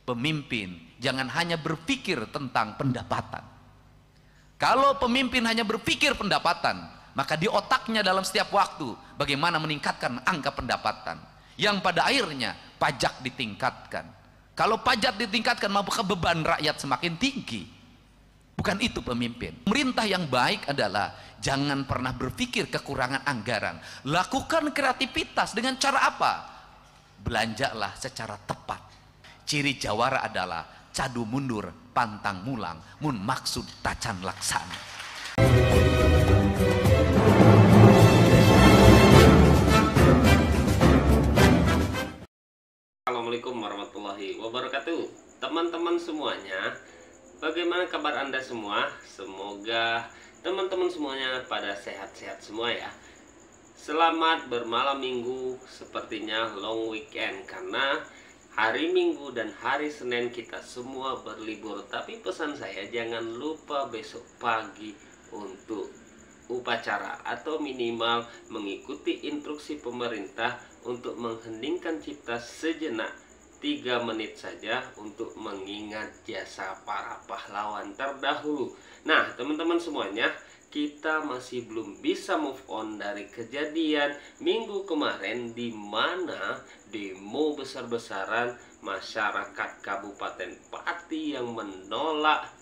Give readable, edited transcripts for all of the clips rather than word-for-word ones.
Pemimpin jangan hanya berpikir tentang pendapatan. Kalau pemimpin hanya berpikir pendapatan, maka di otaknya dalam setiap waktu bagaimana meningkatkan angka pendapatan, yang pada akhirnya pajak ditingkatkan. Kalau pajak ditingkatkan, maka beban rakyat semakin tinggi. Bukan itu pemimpin. Pemerintah yang baik adalah jangan pernah berpikir kekurangan anggaran. Lakukan kreativitas dengan cara apa? Belanjalah secara tepat. Ciri jawara adalah cadu mundur, pantang mulang, mun maksud tacan laksana. Assalamualaikum warahmatullahi wabarakatuh. Teman-teman semuanya, bagaimana kabar Anda semua? Semoga teman-teman semuanya pada sehat-sehat semua ya. Selamat bermalam minggu, sepertinya long weekend karena hari Minggu dan hari Senin kita semua berlibur. Tapi pesan saya, jangan lupa besok pagi untuk upacara atau minimal mengikuti instruksi pemerintah untuk mengheningkan cipta sejenak 3 menit saja untuk mengingat jasa para pahlawan terdahulu. Nah, teman-teman semuanya, kita masih belum bisa move on dari kejadian minggu kemarin di mana demo besar-besaran masyarakat Kabupaten Pati yang menolak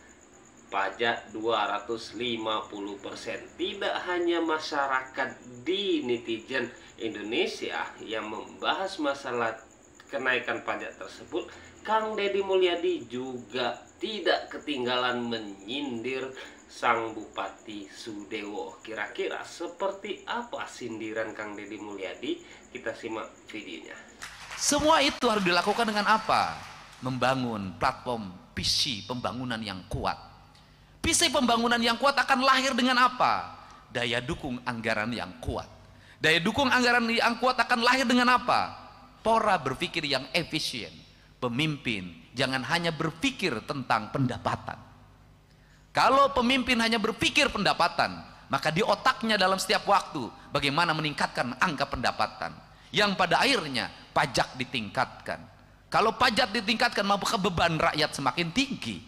pajak 250%. Tidak hanya masyarakat di netizen Indonesia yang membahas masalah kenaikan pajak tersebut, Kang Deddy Mulyadi juga tidak ketinggalan menyindir sang Bupati Sudewo. Kira-kira seperti apa sindiran Kang Deddy Mulyadi? Kita simak videonya. Semua itu harus dilakukan dengan apa? Membangun platform visi pembangunan yang kuat. Visi pembangunan yang kuat akan lahir dengan apa? Daya dukung anggaran yang kuat. Daya dukung anggaran yang kuat akan lahir dengan apa? Pola berpikir yang efisien. Pemimpin jangan hanya berpikir tentang pendapatan. Kalau pemimpin hanya berpikir pendapatan, maka di otaknya dalam setiap waktu bagaimana meningkatkan angka pendapatan, yang pada akhirnya pajak ditingkatkan. Kalau pajak ditingkatkan, maka beban rakyat semakin tinggi.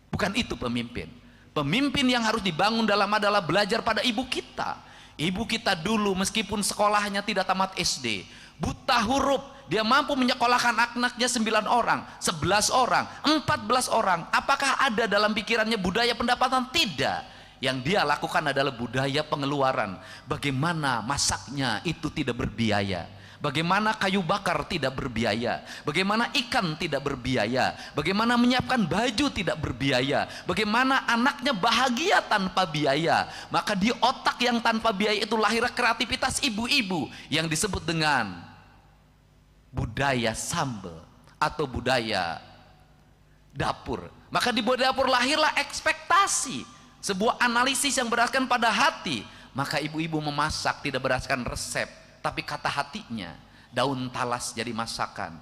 Bukan itu pemimpin. Pemimpin yang harus dibangun adalah belajar pada ibu kita. Ibu kita dulu meskipun sekolahnya tidak tamat SD, buta huruf, dia mampu menyekolahkan anaknya 9 orang, 11 orang, 14 orang. Apakah ada dalam pikirannya budaya pendapatan? Tidak. Yang dia lakukan adalah budaya pengeluaran. Bagaimana masaknya itu tidak berbiaya, bagaimana kayu bakar tidak berbiaya, bagaimana ikan tidak berbiaya, bagaimana menyiapkan baju tidak berbiaya, bagaimana anaknya bahagia tanpa biaya. Maka di otak yang tanpa biaya itu lahir kreativitas ibu-ibu yang disebut dengan budaya sambel atau budaya dapur. Maka di budaya dapur lahirlah ekspektasi, sebuah analisis yang berdasarkan pada hati. Maka ibu-ibu memasak tidak berdasarkan resep, tapi kata hatinya. Daun talas jadi masakan,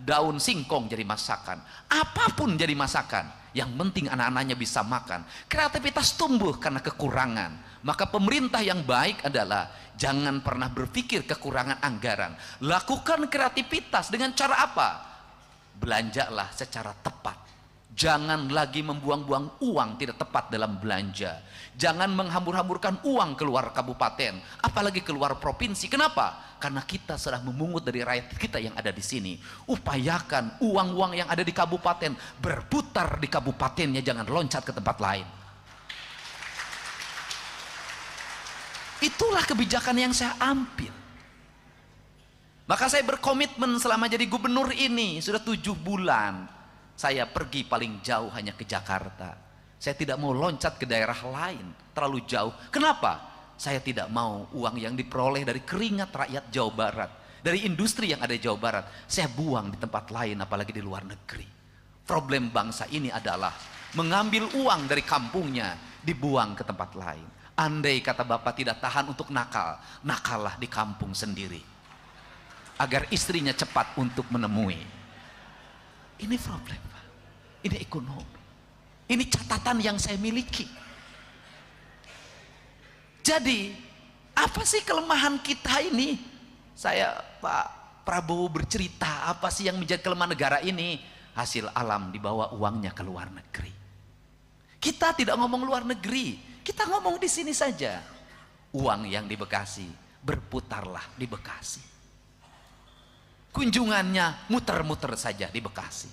daun singkong jadi masakan, apapun jadi masakan, yang penting anak-anaknya bisa makan. Kreativitas tumbuh karena kekurangan. Maka pemerintah yang baik adalah jangan pernah berpikir kekurangan anggaran. Lakukan kreativitas dengan cara apa? Belanjalah secara tepat. Jangan lagi membuang-buang uang tidak tepat dalam belanja. Jangan menghambur-hamburkan uang keluar kabupaten, apalagi keluar provinsi. Kenapa? Karena kita sedang memungut dari rakyat kita yang ada di sini. Upayakan uang-uang yang ada di kabupaten berputar di kabupatennya, jangan loncat ke tempat lain. Itulah kebijakan yang saya ambil. Maka saya berkomitmen selama jadi gubernur ini sudah 7 bulan. Saya pergi paling jauh hanya ke Jakarta. Saya tidak mau loncat ke daerah lain terlalu jauh. Kenapa? Saya tidak mau uang yang diperoleh dari keringat rakyat Jawa Barat, dari industri yang ada di Jawa Barat, saya buang di tempat lain, apalagi di luar negeri. Problem bangsa ini adalah mengambil uang dari kampungnya dibuang ke tempat lain. Andai kata Bapak tidak tahan untuk nakal, nakallah di kampung sendiri, agar istrinya cepat untuk menemui. Ini problem, Pak. Ini ekonomi. Ini catatan yang saya miliki. Jadi, apa sih kelemahan kita ini? Saya, Pak Prabowo bercerita apa sih yang menjadi kelemahan negara ini? Hasil alam dibawa uangnya ke luar negeri. Kita tidak ngomong luar negeri, kita ngomong di sini saja. Uang yang di Bekasi berputarlah di Bekasi. Kunjungannya muter-muter saja di Bekasi.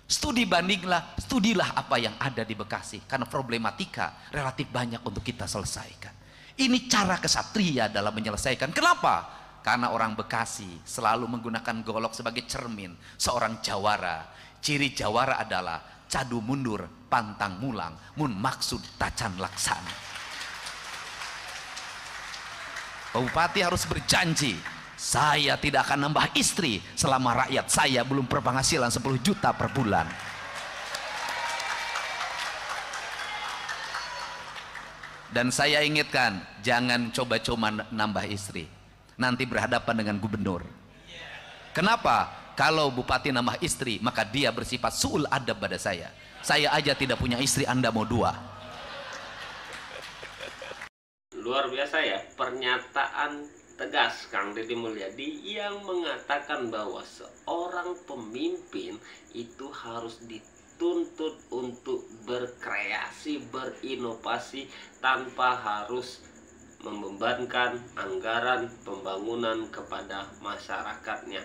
Studilah apa yang ada di Bekasi, karena problematika relatif banyak untuk kita selesaikan. Ini cara kesatria dalam menyelesaikan. Kenapa? Karena orang Bekasi selalu menggunakan golok sebagai cermin seorang jawara. Ciri jawara adalah cadu mundur, pantang mulang, mun maksud tacan laksana. Bupati harus berjanji, saya tidak akan nambah istri selama rakyat saya belum berpenghasilan 10 juta per bulan. Dan saya ingatkan, jangan coba-coba nambah istri, nanti berhadapan dengan gubernur. Kenapa? Kalau bupati nambah istri, maka dia bersifat su'ul adab pada saya. Saya aja tidak punya istri, Anda mau 2. Luar biasa ya, pernyataan tegas Kang Deddy Mulyadi yang mengatakan bahwa seorang pemimpin itu harus dituntut untuk berkreasi, berinovasi tanpa harus membebankan anggaran pembangunan kepada masyarakatnya.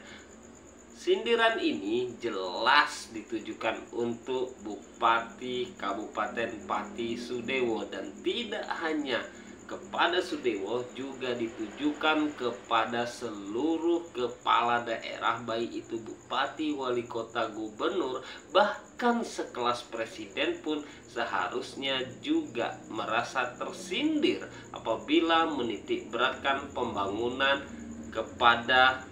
Sindiran ini jelas ditujukan untuk Bupati Kabupaten Pati Sudewo, dan tidak hanya kepada Sudewo, juga ditujukan kepada seluruh kepala daerah, baik itu bupati, wali kota, gubernur, bahkan sekelas presiden pun seharusnya juga merasa tersindir apabila menitik beratkan pembangunan kepada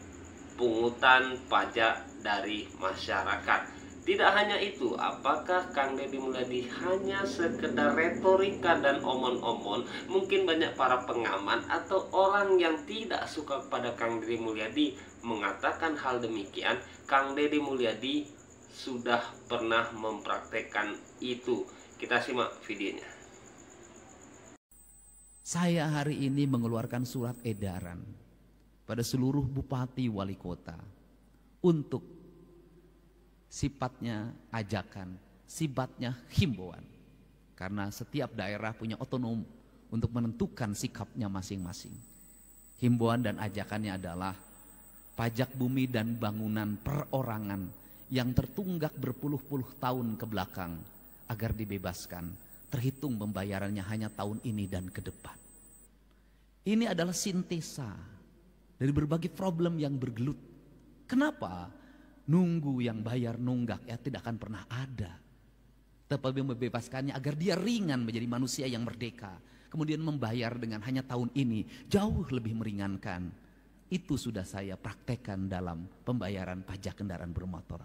pungutan pajak dari masyarakat. Tidak hanya itu, apakah Kang Deddy Mulyadi hanya sekedar retorika dan omon-omon? Mungkin banyak para pengamat atau orang yang tidak suka kepada Kang Deddy Mulyadi mengatakan hal demikian. Kang Deddy Mulyadi sudah pernah mempraktekkan itu. Kita simak videonya. Saya hari ini mengeluarkan surat edaran pada seluruh bupati wali kota untuk sifatnya ajakan, sifatnya himbauan. Karena setiap daerah punya otonom untuk menentukan sikapnya masing-masing. Himbauan dan ajakannya adalah pajak bumi dan bangunan perorangan yang tertunggak berpuluh-puluh tahun ke belakang agar dibebaskan, terhitung pembayarannya hanya tahun ini dan ke depan. Ini adalah sintesa dari berbagai problem yang bergelut. Kenapa? Nunggu yang bayar nunggak ya tidak akan pernah ada. Tetapi membebaskannya agar dia ringan menjadi manusia yang merdeka. Kemudian membayar dengan hanya tahun ini jauh lebih meringankan. Itu sudah saya praktekkan dalam pembayaran pajak kendaraan bermotor.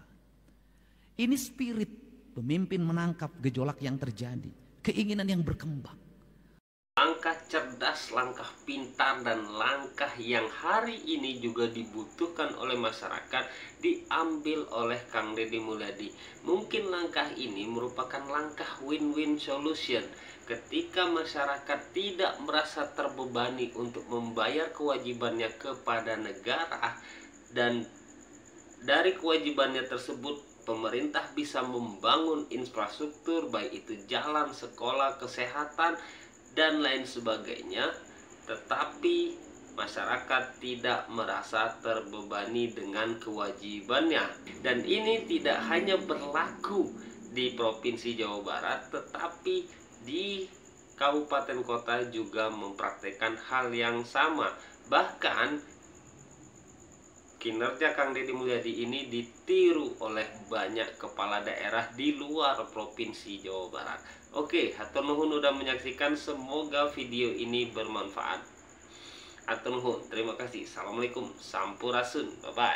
Ini spirit pemimpin menangkap gejolak yang terjadi, keinginan yang berkembang. Langkah cerdas, langkah pintar, dan langkah yang hari ini juga dibutuhkan oleh masyarakat diambil oleh Kang Deddy Mulyadi. Mungkin langkah ini merupakan langkah win-win solution. Ketika masyarakat tidak merasa terbebani untuk membayar kewajibannya kepada negara, dan dari kewajibannya tersebut pemerintah bisa membangun infrastruktur, baik itu jalan, sekolah, kesehatan, dan lain sebagainya, tetapi masyarakat tidak merasa terbebani dengan kewajibannya. Dan ini tidak hanya berlaku di Provinsi Jawa Barat, tetapi di kabupaten kota juga mempraktekkan hal yang sama. Bahkan kinerja Kang Deddy Mulyadi ini ditiru oleh banyak kepala daerah di luar Provinsi Jawa Barat. Oke, hatur nuhun udah menyaksikan, semoga video ini bermanfaat. Hatur nuhun, terima kasih. Assalamualaikum, sampurasun, bye bye.